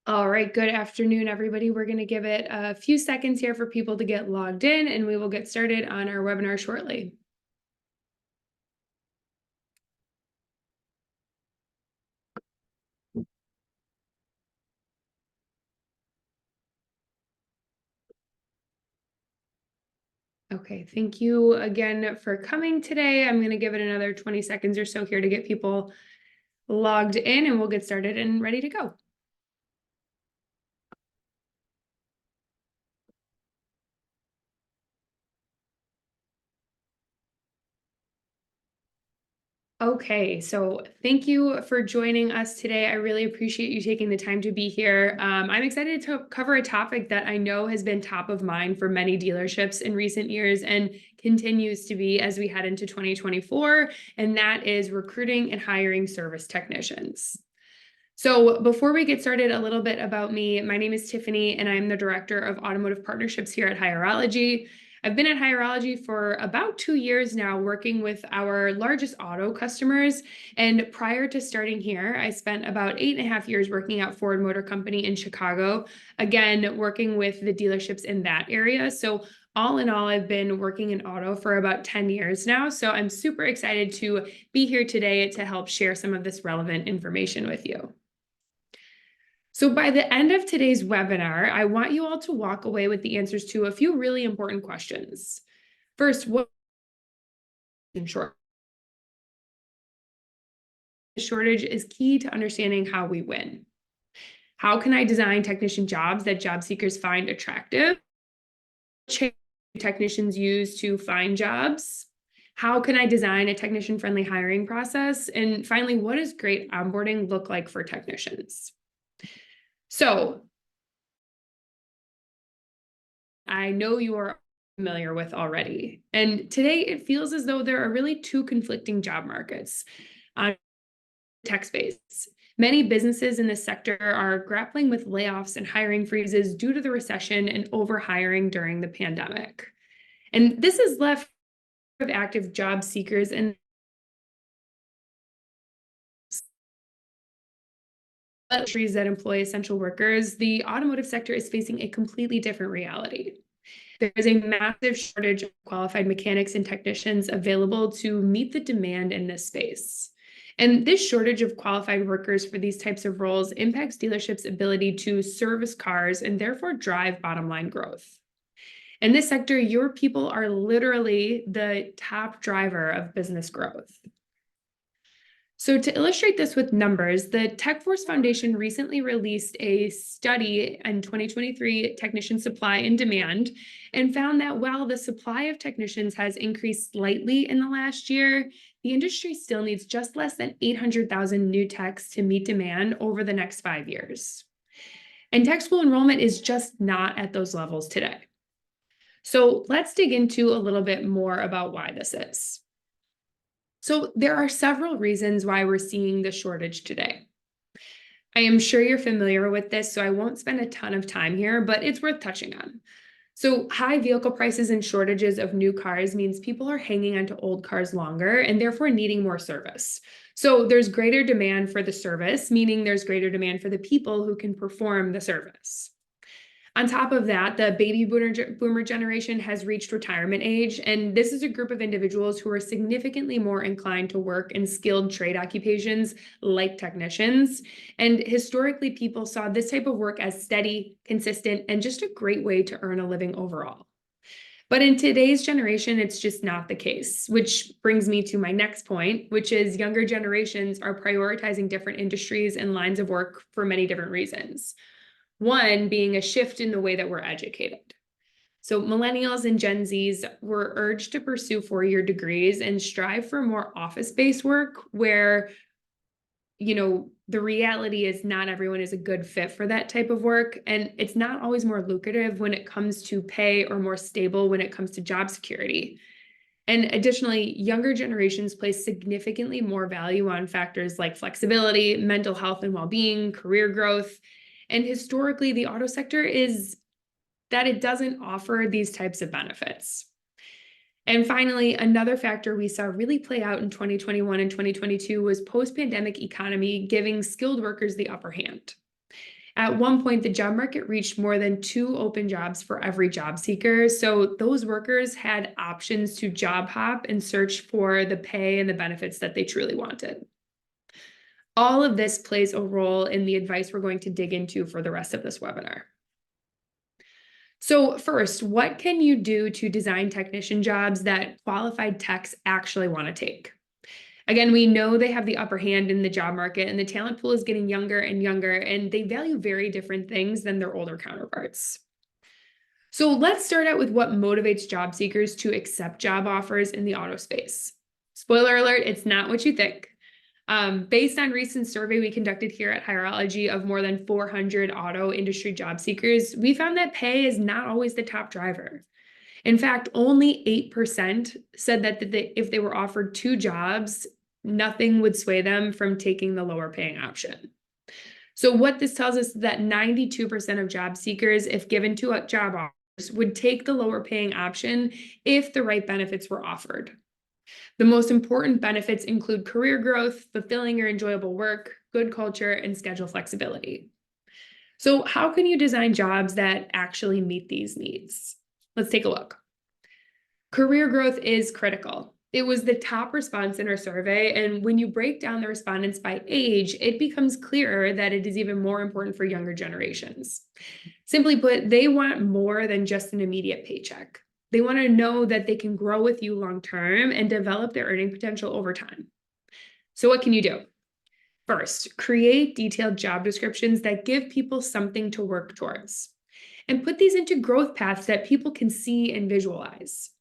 All right, good afternoon, everybody. We're going to give it a few seconds here for people to get logged in, and we will get started on our webinar shortly. Okay, thank you again for coming today. I'm going to give it another 20 seconds or so here to get people logged in, and we'll get started and ready to go. Okay, so thank you for joining us today. I really appreciate you taking the time to be here. I'm excited to cover a topic that I know has been top of mind for many dealerships in recent years and continues to be as we head into 2024, and that is recruiting and hiring service technicians. So before we get started, a little bit about me. My name is Tiffany, and I'm the Director of Automotive Partnerships here at Hirology. I've been at Hirology for about 2 years now, working with our largest auto customers. And prior to starting here, I spent about 8.5 years working at Ford Motor Company in Chicago, again, working with the dealerships in that area. So all in all, I've been working in auto for about 10 years now. So I'm super excited to be here today to help share some of this relevant information with you. So by the end of today's webinar, I want you all to walk away with the answers to a few really important questions. First, what shortage is key to understanding how we win. How can I design technician jobs that job seekers find attractive? Technicians use to find jobs? How can I design a technician-friendly hiring process? And finally, what does great onboarding look like for technicians? So I know you are familiar with already. And today it feels as though there are really two conflicting job markets on tech space. Many businesses in this sector are grappling with layoffs and hiring freezes due to the recession and overhiring during the pandemic. And this has left active job seekers and industries that employ essential workers. The automotive sector is facing a completely different reality. There is a massive shortage of qualified mechanics and technicians available to meet the demand in this space. And this shortage of qualified workers for these types of roles impacts dealerships' ability to service cars and therefore drive bottom line growth. In this sector, your people are literally the top driver of business growth. So to illustrate this with numbers, the TechForce Foundation recently released a study in 2023 technician supply and demand and found that while the supply of technicians has increased slightly in the last year, the industry still needs just less than 800,000 new techs to meet demand over the next 5 years. And tech school enrollment is just not at those levels today. So let's dig into a little bit more about why this is. So there are several reasons why we're seeing the shortage today. I am sure you're familiar with this, so I won't spend a ton of time here, but it's worth touching on. So high vehicle prices and shortages of new cars means people are hanging onto old cars longer and therefore needing more service. So there's greater demand for the service, meaning there's greater demand for the people who can perform the service. On top of that, the baby boomer generation has reached retirement age, and this is a group of individuals who are significantly more inclined to work in skilled trade occupations like technicians. And historically, people saw this type of work as steady, consistent, and just a great way to earn a living overall. But in today's generation, it's just not the case, which brings me to my next point, which is younger generations are prioritizing different industries and lines of work for many different reasons. One being a shift in the way that we're educated. So millennials and Gen Zs were urged to pursue 4-year degrees and strive for more office-based work where, the reality is not everyone is a good fit for that type of work. And it's not always more lucrative when it comes to pay or more stable when it comes to job security. And additionally, younger generations place significantly more value on factors like flexibility, mental health and well-being, career growth. And historically, the auto sector is that it doesn't offer these types of benefits. And finally, another factor we saw really play out in 2021 and 2022 was post-pandemic economy giving skilled workers the upper hand. At one point, the job market reached more than 2 open jobs for every job seeker. So those workers had options to job hop and search for the pay and the benefits that they truly wanted. All of this plays a role in the advice we're going to dig into for the rest of this webinar. So first, what can you do to design technician jobs that qualified techs actually want to take? Again, we know they have the upper hand in the job market, and the talent pool is getting younger and younger, and they value very different things than their older counterparts. So let's start out with what motivates job seekers to accept job offers in the auto space. Spoiler alert, it's not what you think. Based on recent survey we conducted here at Hireology of more than 400 auto industry job seekers, we found that pay is not always the top driver. In fact, only 8% said that if they were offered 2 jobs, nothing would sway them from taking the lower paying option. So what this tells us is that 92% of job seekers, if given 2 job offers, would take the lower paying option if the right benefits were offered. The most important benefits include career growth, fulfilling or enjoyable work, good culture, and schedule flexibility. So how can you design jobs that actually meet these needs? Let's take a look. Career growth is critical. It was the top response in our survey, and when you break down the respondents by age, it becomes clearer that it is even more important for younger generations. Simply put, they want more than just an immediate paycheck. They want to know that they can grow with you long term and develop their earning potential over time. So what can you do? First, create detailed job descriptions that give people something to work towards, and put these into growth paths that people can see and visualize.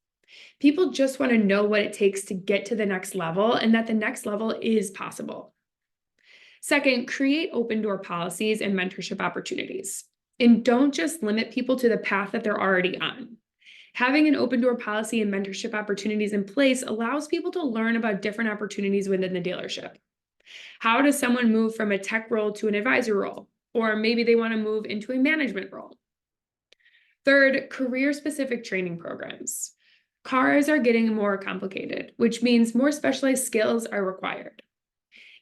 People just want to know what it takes to get to the next level and that the next level is possible. Second, create open door policies and mentorship opportunities. And don't just limit people to the path that they're already on. Having an open door policy and mentorship opportunities in place allows people to learn about different opportunities within the dealership. How does someone move from a tech role to an advisor role? Or maybe they want to move into a management role. Third, career-specific training programs. Cars are getting more complicated, which means more specialized skills are required.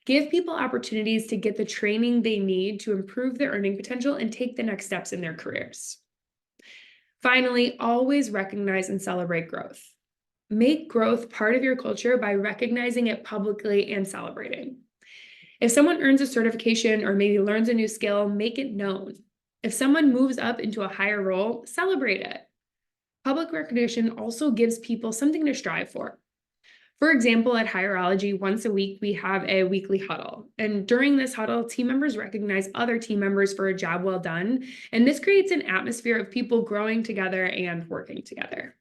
Give people opportunities to get the training they need to improve their earning potential and take the next steps in their careers. Finally, always recognize and celebrate growth. Make growth part of your culture by recognizing it publicly and celebrating. If someone earns a certification or maybe learns a new skill, make it known. If someone moves up into a higher role, celebrate it. Public recognition also gives people something to strive for. For example, at Hireology, once a week, we have a weekly huddle. And during this huddle, team members recognize other team members for a job well done. And this creates an atmosphere of people growing together and working together.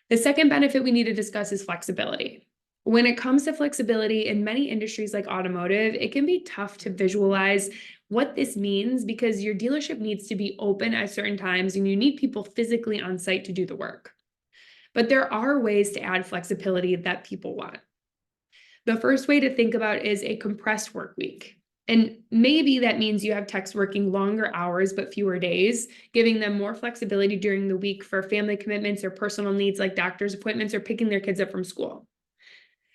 The second benefit we need to discuss is flexibility. When it comes to flexibility in many industries like automotive, it can be tough to visualize what this means because your dealership needs to be open at certain times and you need people physically on site to do the work. But there are ways to add flexibility that people want. The first way to think about is a compressed work week. And maybe that means you have techs working longer hours but fewer days, giving them more flexibility during the week for family commitments or personal needs like doctor's appointments or picking their kids up from school.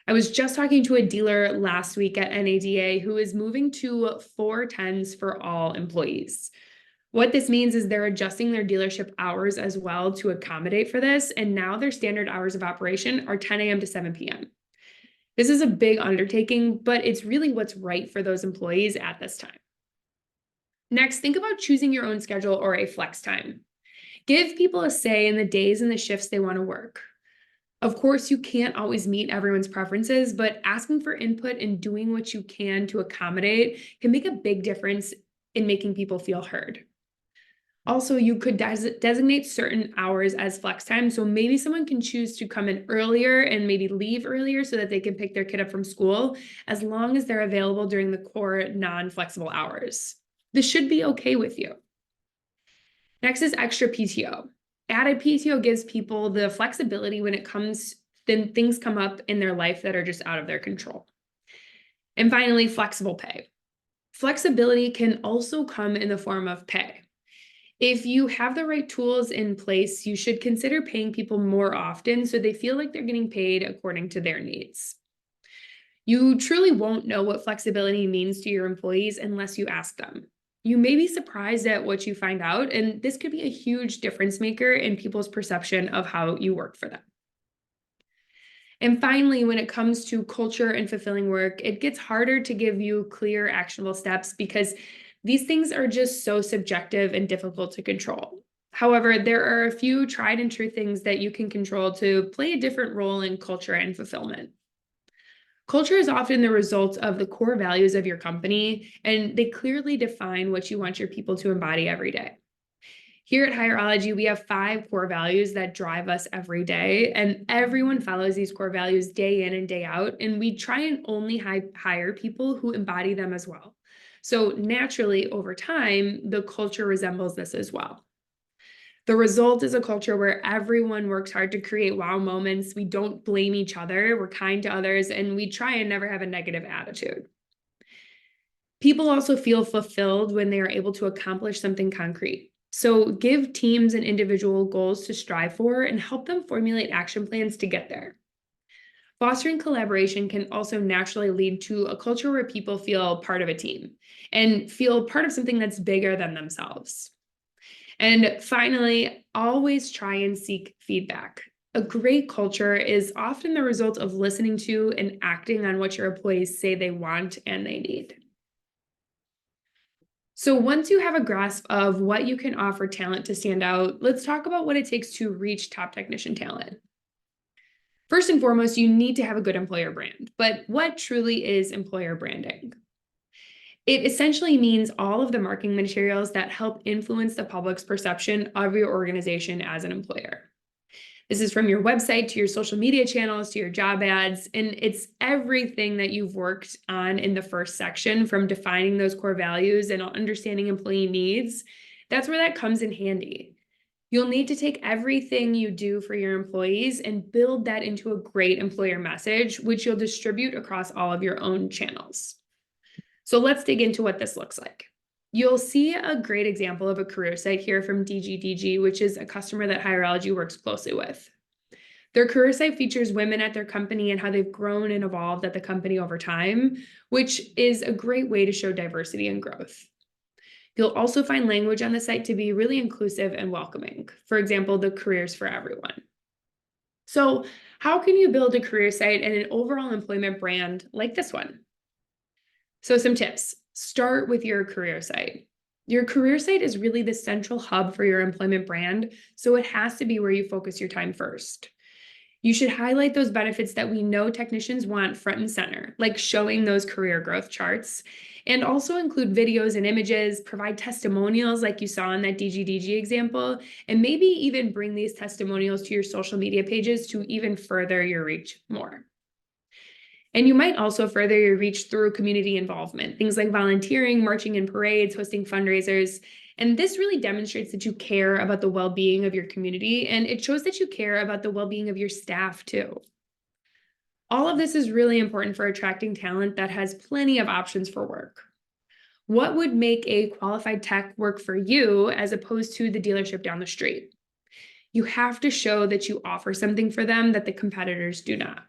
I was just talking to a dealer last week at NADA who is moving to 410s for all employees. What this means is they're adjusting their dealership hours as well to accommodate for this, and now their standard hours of operation are 10 a.m. to 7 p.m. This is a big undertaking, but it's really what's right for those employees at this time. Next, think about choosing your own schedule or a flex time. Give people a say in the days and the shifts they want to work. Of course, you can't always meet everyone's preferences, but asking for input and doing what you can to accommodate can make a big difference in making people feel heard. Also, you could designate certain hours as flex time. So maybe someone can choose to come in earlier and maybe leave earlier so that they can pick their kid up from school, as long as they're available during the core non-flexible hours. This should be okay with you. Next is extra PTO. Added PTO gives people the flexibility when things come up in their life that are just out of their control. And finally, flexible pay. Flexibility can also come in the form of pay. If you have the right tools in place, you should consider paying people more often so they feel like they're getting paid according to their needs. You truly won't know what flexibility means to your employees unless you ask them. You may be surprised at what you find out, and this could be a huge difference maker in people's perception of how you work for them. And finally, when it comes to culture and fulfilling work, it gets harder to give you clear, actionable steps because these things are just so subjective and difficult to control. However, there are a few tried and true things that you can control to play a different role in culture and fulfillment. Culture is often the result of the core values of your company, and they clearly define what you want your people to embody every day. Here at Hierology, we have 5 core values that drive us every day, and everyone follows these core values day in and day out, and we try and only hire people who embody them as well. So naturally, over time, the culture resembles this as well. The result is a culture where everyone works hard to create wow moments. We don't blame each other, we're kind to others, and we try and never have a negative attitude. People also feel fulfilled when they are able to accomplish something concrete. So give teams and individual goals to strive for and help them formulate action plans to get there. Fostering collaboration can also naturally lead to a culture where people feel part of a team and feel part of something that's bigger than themselves. And finally, always try and seek feedback. A great culture is often the result of listening to and acting on what your employees say they want and they need. So once you have a grasp of what you can offer talent to stand out, let's talk about what it takes to reach top technician talent. First and foremost, you need to have a good employer brand. But what truly is employer branding? It essentially means all of the marketing materials that help influence the public's perception of your organization as an employer. This is from your website to your social media channels to your job ads, and it's everything that you've worked on in the first section, from defining those core values and understanding employee needs. That's where that comes in handy. You'll need to take everything you do for your employees and build that into a great employer message, which you'll distribute across all of your own channels. So let's dig into what this looks like. You'll see a great example of a career site here from DGDG, which is a customer that Hierology works closely with. Their career site features women at their company and how they've grown and evolved at the company over time, which is a great way to show diversity and growth. You'll also find language on the site to be really inclusive and welcoming. For example, the careers for everyone. So how can you build a career site and an overall employment brand like this one? So some tips. Start with your career site. Your career site is really the central hub for your employment brand, so it has to be where you focus your time first. You should highlight those benefits that we know technicians want front and center, like showing those career growth charts, and also include videos and images, provide testimonials like you saw in that DGDG example, and maybe even bring these testimonials to your social media pages to even further your reach more. And you might also further your reach through community involvement, things like volunteering, marching in parades, hosting fundraisers. And this really demonstrates that you care about the well-being of your community, and it shows that you care about the well-being of your staff too. All of this is really important for attracting talent that has plenty of options for work. What would make a qualified tech work for you as opposed to the dealership down the street? You have to show that you offer something for them that the competitors do not.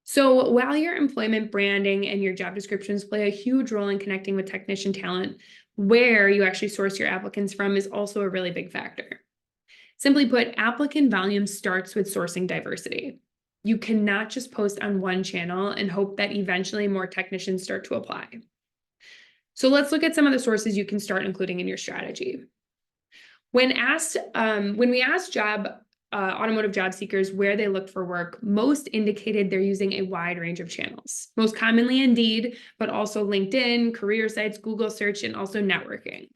So while your employment branding and your job descriptions play a huge role in connecting with technician talent, where you actually source your applicants from is also a really big factor. Simply put, applicant volume starts with sourcing diversity. You cannot just post on one channel and hope that eventually more technicians start to apply. So let's look at some of the sources you can start including in your strategy. When we asked automotive job seekers where they look for work, most indicated they're using a wide range of channels, most commonly Indeed, but also LinkedIn, career sites, Google search, and also networking.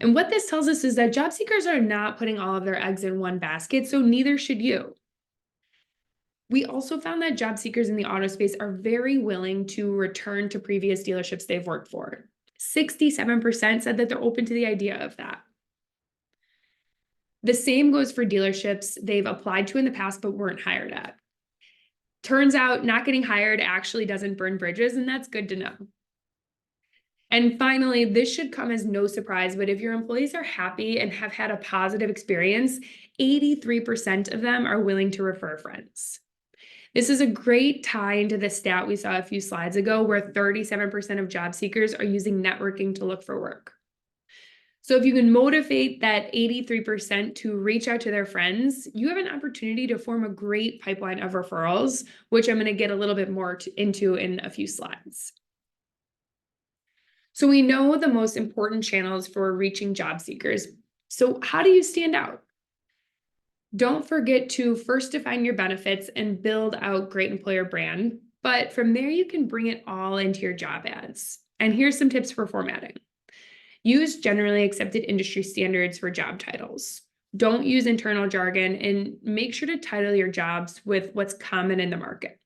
And what this tells us is that job seekers are not putting all of their eggs in one basket, so neither should you. We also found that job seekers in the auto space are very willing to return to previous dealerships they've worked for. 67% said that they're open to the idea of that. The same goes for dealerships they've applied to in the past but weren't hired at. Turns out not getting hired actually doesn't burn bridges, and that's good to know. And finally, this should come as no surprise, but if your employees are happy and have had a positive experience, 83% of them are willing to refer friends. This is a great tie into the stat we saw a few slides ago, where 37% of job seekers are using networking to look for work. So if you can motivate that 83% to reach out to their friends, you have an opportunity to form a great pipeline of referrals, which I'm going to get a little bit more into in a few slides. So we know the most important channels for reaching job seekers. So how do you stand out? Don't forget to first define your benefits and build out great employer brand. But from there, you can bring it all into your job ads. And here's some tips for formatting. Use generally accepted industry standards for job titles. Don't use internal jargon, and make sure to title your jobs with what's common in the market.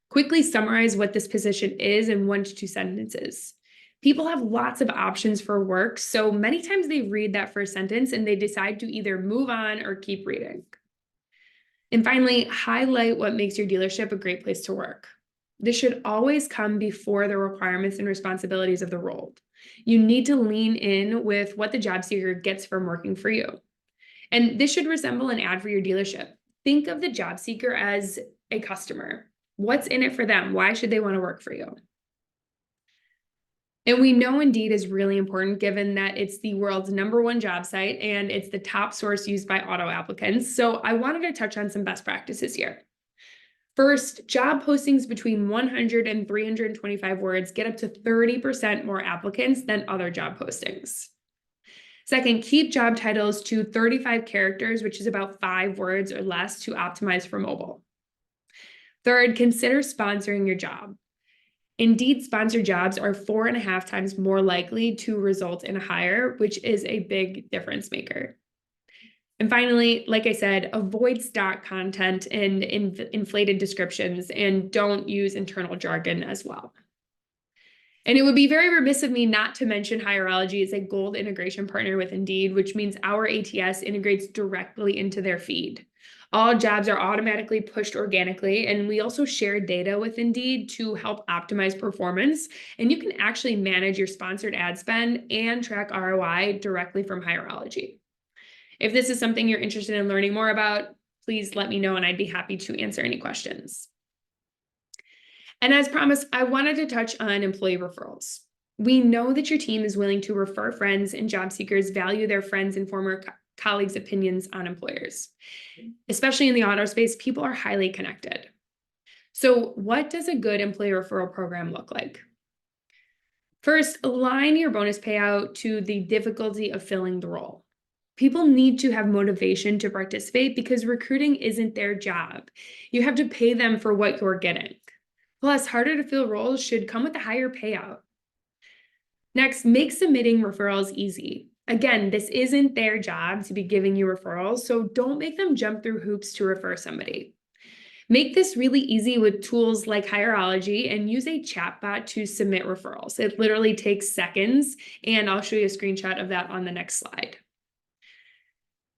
Quickly summarize what this position is in 1 to 2 sentences. People have lots of options for work, so many times they read that first sentence and they decide to either move on or keep reading. And finally, highlight what makes your dealership a great place to work. This should always come before the requirements and responsibilities of the role. You need to lean in with what the job seeker gets from working for you. And this should resemble an ad for your dealership. Think of the job seeker as a customer. What's in it for them? Why should they want to work for you? And we know Indeed is really important given that it's the world's #1 job site and it's the top source used by auto applicants. So I wanted to touch on some best practices here. First, job postings between 100 and 325 words get up to 30% more applicants than other job postings. Second, keep job titles to 35 characters, which is about 5 words or less, to optimize for mobile. Third, consider sponsoring your job. Indeed, sponsored jobs are 4.5 times more likely to result in a hire, which is a big difference maker. And finally, like I said, avoid stock content and inflated descriptions, and don't use internal jargon as well. And it would be very remiss of me not to mention Hireology is a gold integration partner with Indeed, which means our ATS integrates directly into their feed. All jobs are automatically pushed organically, and we also share data with Indeed to help optimize performance. And you can actually manage your sponsored ad spend and track ROI directly from Hireology. If this is something you're interested in learning more about, please let me know and I'd be happy to answer any questions. And as promised, I wanted to touch on employee referrals. We know that your team is willing to refer friends, and job seekers value their friends and former colleagues' opinions on employers. Especially in the auto space, people are highly connected. So what does a good employee referral program look like? First, align your bonus payout to the difficulty of filling the role. People need to have motivation to participate because recruiting isn't their job. You have to pay them for what you're getting. Plus, harder to fill roles should come with a higher payout. Next, make submitting referrals easy. Again, this isn't their job to be giving you referrals, so don't make them jump through hoops to refer somebody. Make this really easy with tools like Hireology, and use a chatbot to submit referrals. It literally takes seconds, and I'll show you a screenshot of that on the next slide.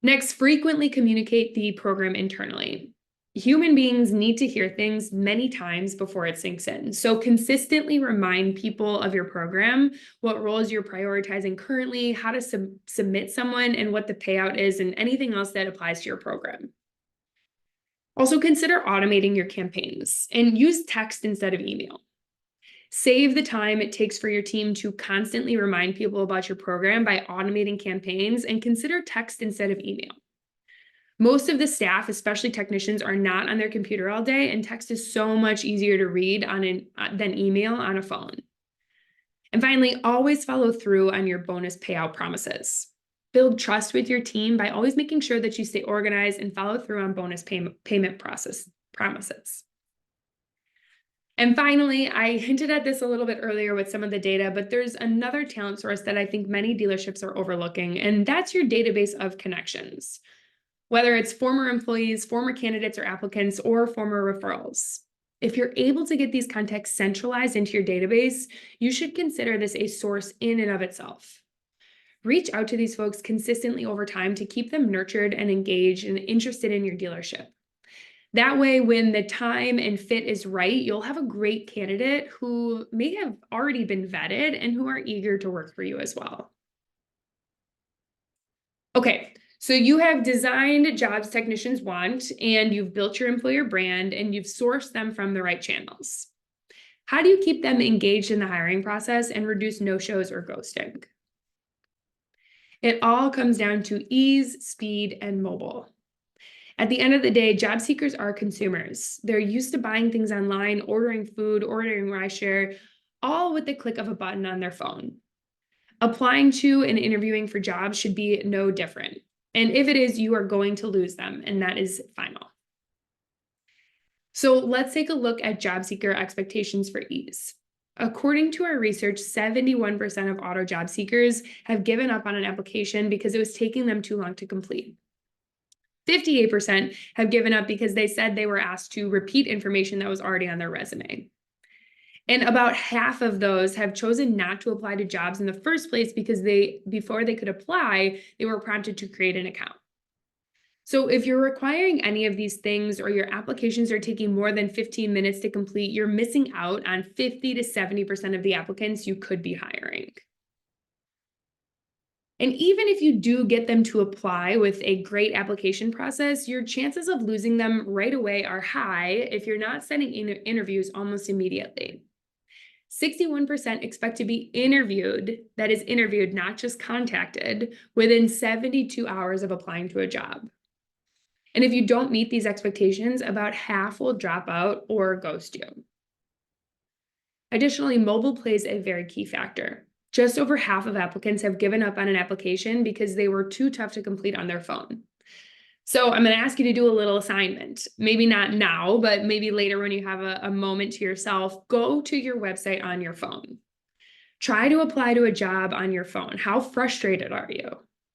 Next, frequently communicate the program internally. Human beings need to hear things many times before it sinks in. So consistently remind people of your program, what roles you're prioritizing currently, how to submit someone, and what the payout is, and anything else that applies to your program. Also consider automating your campaigns and use text instead of email. Save the time it takes for your team to constantly remind people about your program by automating campaigns, and consider text instead of email. Most of the staff, especially technicians, are not on their computer all day, and text is so much easier to read than email on a phone. And finally, always follow through on your bonus payout promises. Build trust with your team by always making sure that you stay organized and follow through on bonus payment promises. And finally, I hinted at this a little bit earlier with some of the data, but there's another talent source that I think many dealerships are overlooking, and that's your database of connections. Whether it's former employees, former candidates or applicants, or former referrals. If you're able to get these contacts centralized into your database, you should consider this a source in and of itself. Reach out to these folks consistently over time to keep them nurtured and engaged and interested in your dealership. That way, when the time and fit is right, you'll have a great candidate who may have already been vetted and who are eager to work for you as well. Okay, So you have designed jobs technicians want, and you've built your employer brand, and you've sourced them from the right channels. How do you keep them engaged in the hiring process and reduce no-shows or ghosting? It all comes down to ease, speed, and mobile. At the end of the day, job seekers are consumers. They're used to buying things online, ordering food, ordering rideshare, all with the click of a button on their phone. Applying to and interviewing for jobs should be no different. And if it is, you are going to lose them, and that is final. So let's take a look at job seeker expectations for ease. According to our research, 71% of auto job seekers have given up on an application because it was taking them too long to complete. 58% have given up because they said they were asked to repeat information that was already on their resume. And about half of those have chosen not to apply to jobs in the first place because before they could apply, they were prompted to create an account. So if you're requiring any of these things or your applications are taking more than 15 minutes to complete, you're missing out on 50 to 70% of the applicants you could be hiring. And even if you do get them to apply with a great application process, your chances of losing them right away are high if you're not sending interviews almost immediately. 61% expect to be interviewed, that is interviewed, not just contacted, within 72 hours of applying to a job. And if you don't meet these expectations, about half will drop out or ghost you. Additionally, mobile plays a very key factor. Just over half of applicants have given up on an application because they were too tough to complete on their phone. So I'm going to ask you to do a little assignment. Maybe not now, but maybe later when you have a moment to yourself, go to your website on your phone. Try to apply to a job on your phone. How frustrated are you?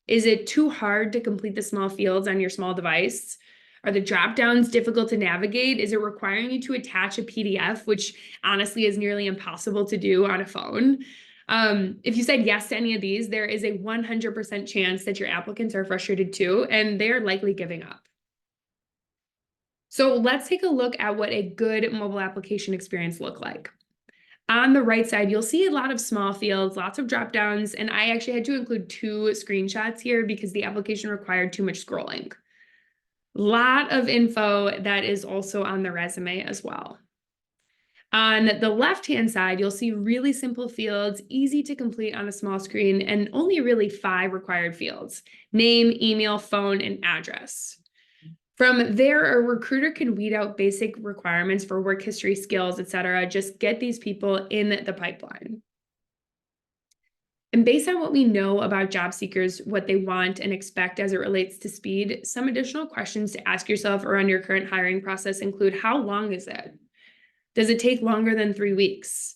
Is it too hard to complete the small fields on your small device? Are the drop downs difficult to navigate? Is it requiring you to attach a PDF, which honestly is nearly impossible to do on a phone? If you said yes to any of these, there is a 100% chance that your applicants are frustrated too, and they're likely giving up. So let's take a look at what a good mobile application experience looks like. On the right side, you'll see a lot of small fields, lots of drop downs, and I actually had to include 2 screenshots here because the application required too much scrolling. Lot of info that is also on the resume as well. On the left-hand side, you'll see really simple fields, easy to complete on a small screen, and only really 5 required fields: name, email, phone, and address. From there, a recruiter can weed out basic requirements for work history, skills, etc. Just get these people in the pipeline. And based on what we know about job seekers, what they want and expect as it relates to speed, some additional questions to ask yourself around your current hiring process include: how long is it? Does it take longer than 3 weeks?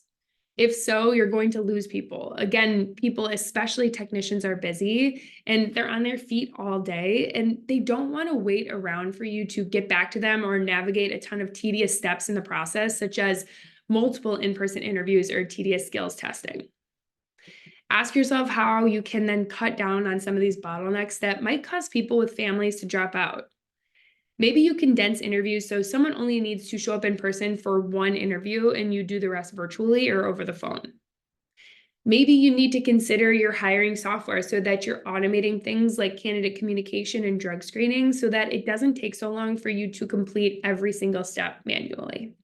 If so, you're going to lose people. Again, people, especially technicians, are busy and they're on their feet all day, and they don't want to wait around for you to get back to them or navigate a ton of tedious steps in the process, such as multiple in-person interviews or tedious skills testing. Ask yourself how you can then cut down on some of these bottlenecks that might cause people with families to drop out. Maybe you condense interviews so someone only needs to show up in person for 1 interview and you do the rest virtually or over the phone. Maybe you need to consider your hiring software so that you're automating things like candidate communication and drug screening so that it doesn't take so long for you to complete every single step manually.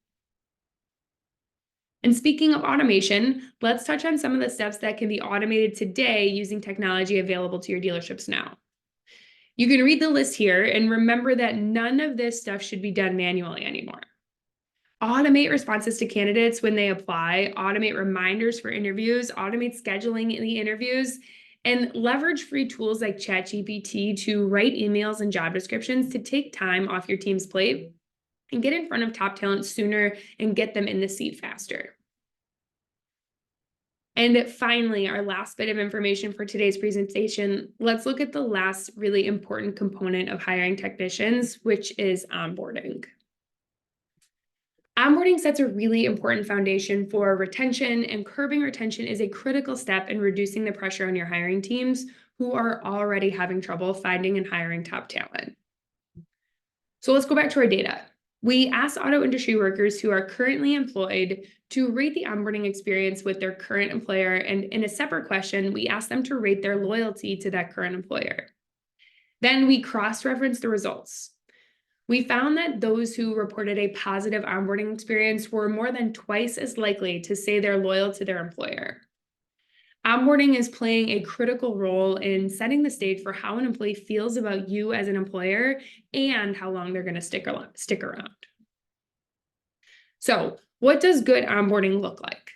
And speaking of automation, let's touch on some of the steps that can be automated today using technology available to your dealerships now. You can read the list here and remember that none of this stuff should be done manually anymore. Automate responses to candidates when they apply, automate reminders for interviews, automate scheduling in the interviews, and leverage free tools like ChatGPT to write emails and job descriptions to take time off your team's plate and get in front of top talent sooner and get them in the seat faster. And finally, our last bit of information for today's presentation, let's look at the last really important component of hiring technicians, which is onboarding. Onboarding sets a really important foundation for retention, and curbing retention is a critical step in reducing the pressure on your hiring teams who are already having trouble finding and hiring top talent. So let's go back to our data. We asked auto industry workers who are currently employed to rate the onboarding experience with their current employer, and in a separate question, we asked them to rate their loyalty to that current employer. Then we cross-referenced the results. We found that those who reported a positive onboarding experience were more than twice as likely to say they're loyal to their employer. Onboarding is playing a critical role in setting the stage for how an employee feels about you as an employer and how long they're going to stick around. So, what does good onboarding look like?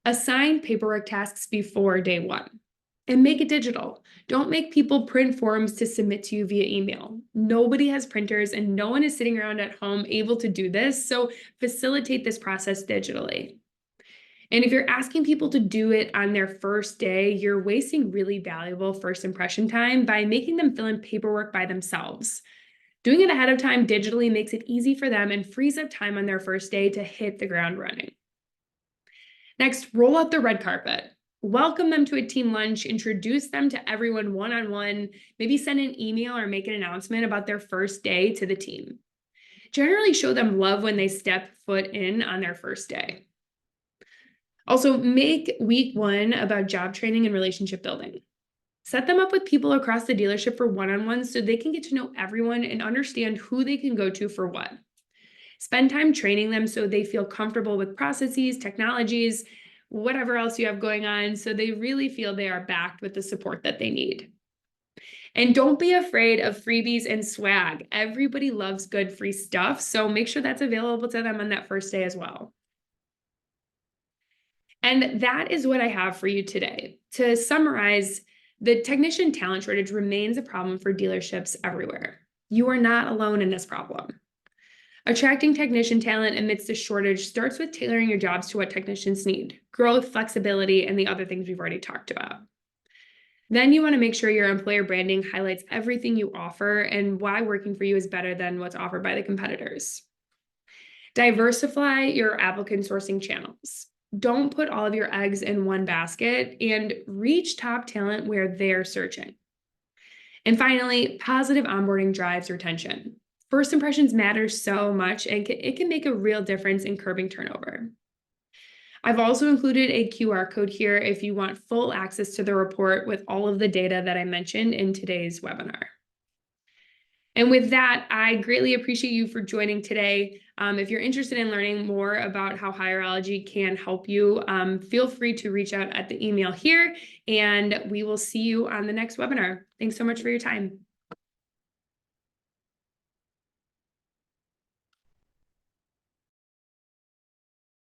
Assign paperwork tasks before day one and make it digital. Don't make people print forms to submit to you via email. Nobody has printers and no one is sitting around at home able to do this, so facilitate this process digitally. And if you're asking people to do it on their first day, you're wasting really valuable first impression time by making them fill in paperwork by themselves. Doing it ahead of time digitally makes it easy for them and frees up time on their first day to hit the ground running. Next, roll out the red carpet. Welcome them to a team lunch, introduce them to everyone one-on-one, maybe send an email or make an announcement about their first day to the team. Generally show them love when they step foot in on their first day. Also, make week one about job training and relationship building. Set them up with people across the dealership for one-on-ones so they can get to know everyone and understand who they can go to for what. Spend time training them so they feel comfortable with processes, technologies, whatever else you have going on, so they really feel they are backed with the support that they need. And don't be afraid of freebies and swag. Everybody loves good free stuff, so make sure that's available to them on that first day as well. And that is what I have for you today. To summarize, the technician talent shortage remains a problem for dealerships everywhere. You are not alone in this problem. Attracting technician talent amidst a shortage starts with tailoring your jobs to what technicians need: growth, flexibility, and the other things we've already talked about. Then you want to make sure your employer branding highlights everything you offer and why working for you is better than what's offered by the competitors. Diversify your applicant sourcing channels. Don't put all of your eggs in one basket and reach top talent where they're searching. And finally, positive onboarding drives retention. First impressions matter so much, and it can make a real difference in curbing turnover. I've also included a QR code here if you want full access to the report with all of the data that I mentioned in today's webinar. And with that, I greatly appreciate you for joining today. If you're interested in learning more about how Hireology can help you, feel free to reach out at the email here, and we will see you on the next webinar. Thanks so much for your time.